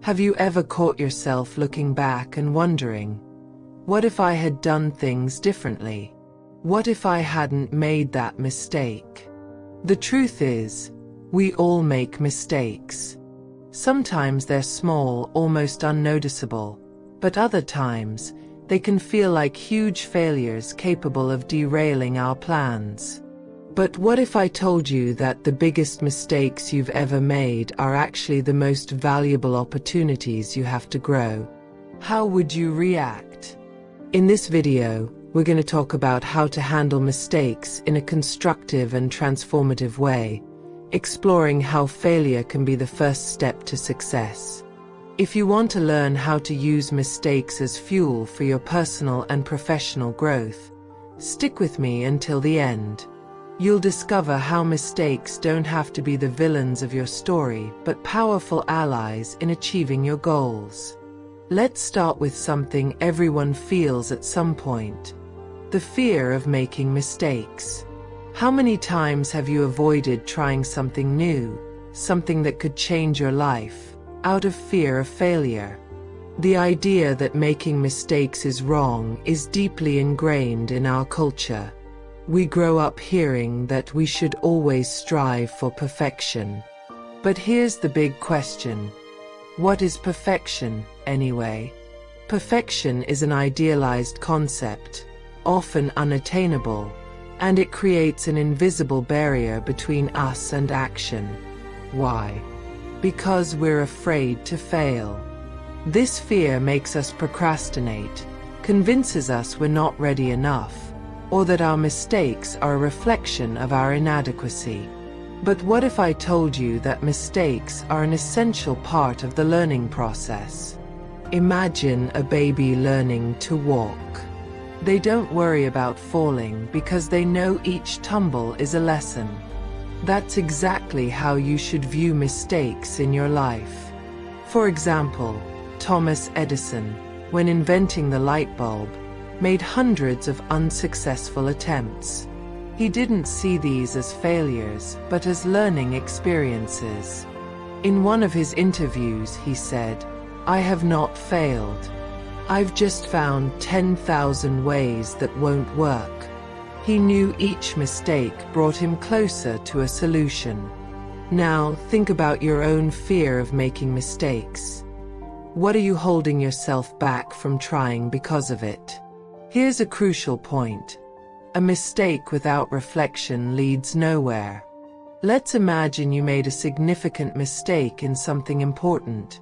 Have you ever caught yourself looking back and wondering, what if I had done things differently? What if I hadn't made that mistake? The truth is, we all make mistakes. Sometimes they're small, almost unnoticeable, but other times, they can feel like huge failures capable of derailing our plans. But what if I told you that the biggest mistakes you've ever made are actually the most valuable opportunities you have to grow? How would you react? In this video, we're going to talk about how to handle mistakes in a constructive and transformative way, exploring how failure can be the first step to success. If you want to learn how to use mistakes as fuel for your personal and professional growth, stick with me until the end. You'll discover how mistakes don't have to be the villains of your story, but powerful allies in achieving your goals. Let's start with something everyone feels at some point: the fear of making mistakes. How many times have you avoided trying something new, something that could change your life, out of fear of failure? The idea that making mistakes is wrong is deeply ingrained in our culture. We grow up hearing that we should always strive for perfection. But here's the big question: what is perfection, anyway? Perfection is an idealized concept, often unattainable, and it creates an invisible barrier between us and action. Why? Because we're afraid to fail. This fear makes us procrastinate, convinces us we're not ready enough, or that our mistakes are a reflection of our inadequacy. But what if I told you that mistakes are an essential part of the learning process? Imagine a baby learning to walk. They don't worry about falling because they know each tumble is a lesson. That's exactly how you should view mistakes in your life. For example, Thomas Edison, when inventing the light bulb, made hundreds of unsuccessful attempts. He didn't see these as failures, but as learning experiences. In one of his interviews, he said, "I have not failed. I've just found 10,000 ways that won't work." He knew each mistake brought him closer to a solution. Now, think about your own fear of making mistakes. What are you holding yourself back from trying because of it? Here's a crucial point: a mistake without reflection leads nowhere. Let's imagine you made a significant mistake in something important: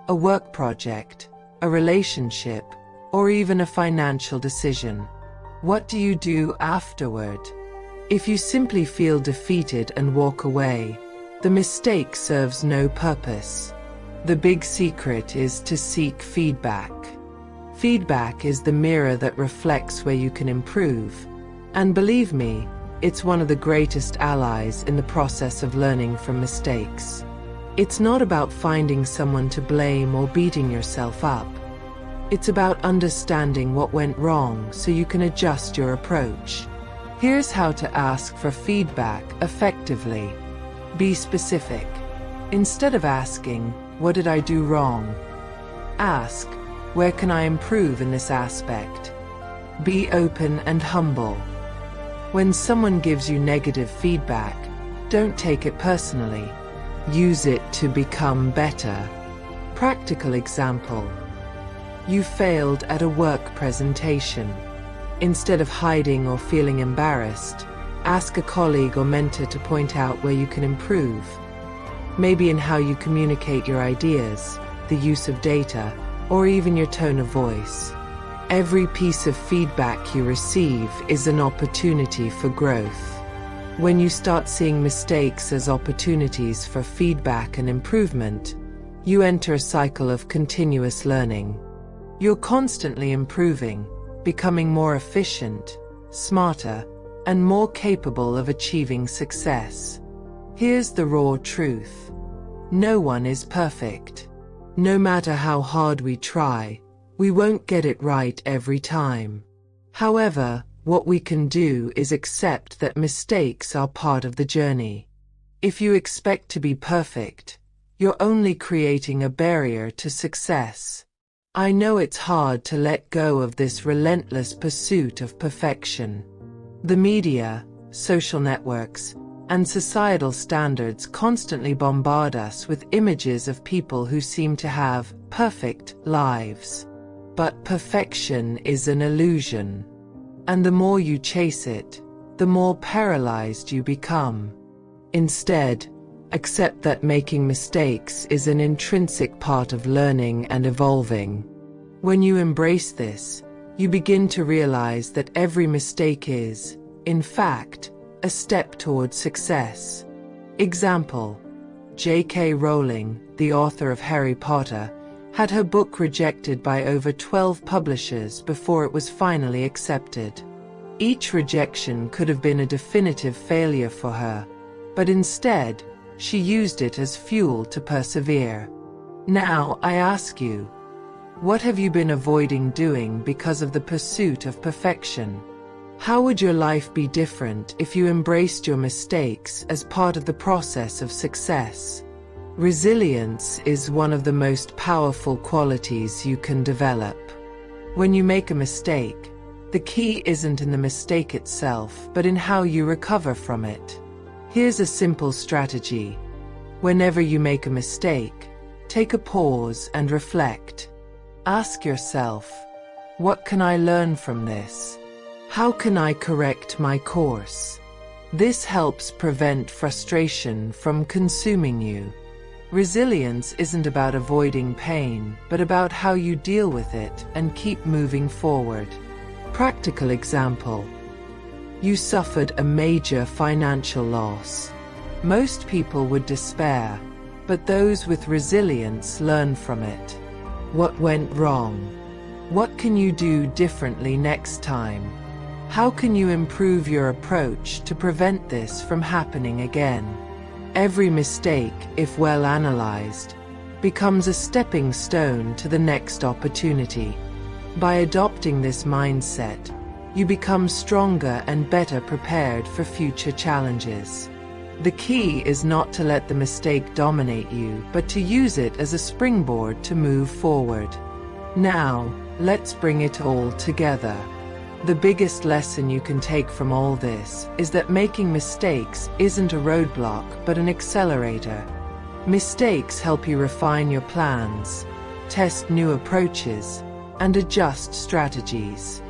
a work project, a relationship, or even a financial decision. What do you do afterward? If you simply feel defeated and walk away, the mistake serves no purpose. The big secret is to seek feedback. Feedback is the mirror that reflects where you can improve. And believe me, it's one of the greatest allies in the process of learning from mistakes. It's not about finding someone to blame or beating yourself up. It's about understanding what went wrong so you can adjust your approach. Here's how to ask for feedback effectively. Be specific. Instead of asking, "What did I do wrong?" ask, "Where can I improve in this aspect?" Be open and humble. When someone gives you negative feedback, don't take it personally. Use it to become better. Practical example: you failed at a work presentation. Instead of hiding or feeling embarrassed, ask a colleague or mentor to point out where you can improve. Maybe in how you communicate your ideas, the use of data, or even your tone of voice. Every piece of feedback you receive is an opportunity for growth. When you start seeing mistakes as opportunities for feedback and improvement, you enter a cycle of continuous learning. You're constantly improving, becoming more efficient, smarter, and more capable of achieving success. Here's the raw truth: no one is perfect. No matter how hard we try, we won't get it right every time. However, what we can do is accept that mistakes are part of the journey. If you expect to be perfect, you're only creating a barrier to success. I know it's hard to let go of this relentless pursuit of perfection. The media, social networks, and societal standards constantly bombard us with images of people who seem to have perfect lives. But perfection is an illusion. And the more you chase it, the more paralyzed you become. Instead, accept that making mistakes is an intrinsic part of learning and evolving. When you embrace this, you begin to realize that every mistake is, in fact, a step towards success. Example: J.K. Rowling, the author of Harry Potter, had her book rejected by over 12 publishers before it was finally accepted. Each rejection could have been a definitive failure for her, but instead, she used it as fuel to persevere. Now, I ask you, what have you been avoiding doing because of the pursuit of perfection? How would your life be different if you embraced your mistakes as part of the process of success? Resilience is one of the most powerful qualities you can develop. When you make a mistake, the key isn't in the mistake itself, but in how you recover from it. Here's a simple strategy. Whenever you make a mistake, take a pause and reflect. Ask yourself, what can I learn from this? How can I correct my course? This helps prevent frustration from consuming you. Resilience isn't about avoiding pain, but about how you deal with it and keep moving forward. Practical example. You suffered a major financial loss. Most people would despair, but those with resilience learn from it. What went wrong? What can you do differently next time? How can you improve your approach to prevent this from happening again? Every mistake, if well analyzed, becomes a stepping stone to the next opportunity. By adopting this mindset, you become stronger and better prepared for future challenges. The key is not to let the mistake dominate you, but to use it as a springboard to move forward. Now, let's bring it all together. The biggest lesson you can take from all this is that making mistakes isn't a roadblock, but an accelerator. Mistakes help you refine your plans, test new approaches, and adjust strategies.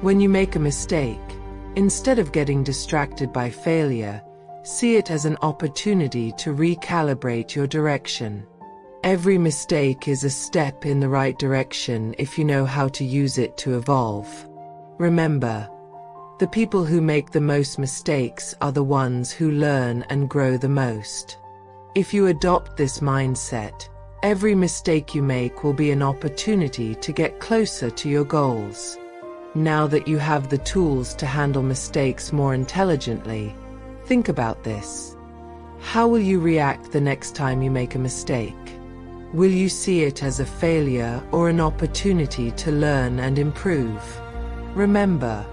When you make a mistake, instead of getting distracted by failure, see it as an opportunity to recalibrate your direction. Every mistake is a step in the right direction if you know how to use it to evolve. Remember, the people who make the most mistakes are the ones who learn and grow the most. If you adopt this mindset, every mistake you make will be an opportunity to get closer to your goals. Now that you have the tools to handle mistakes more intelligently, think about this. How will you react the next time you make a mistake? Will you see it as a failure or an opportunity to learn and improve? Remember,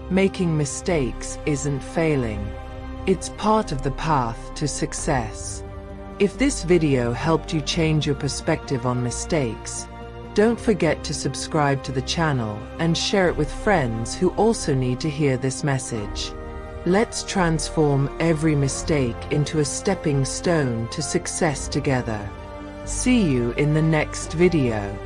making mistakes isn't failing. It's part of the path to success. If this video helped you change your perspective on mistakes, don't forget to subscribe to the channel and share it with friends who also need to hear this message. Let's transform every mistake into a stepping stone to success together. See you in the next video.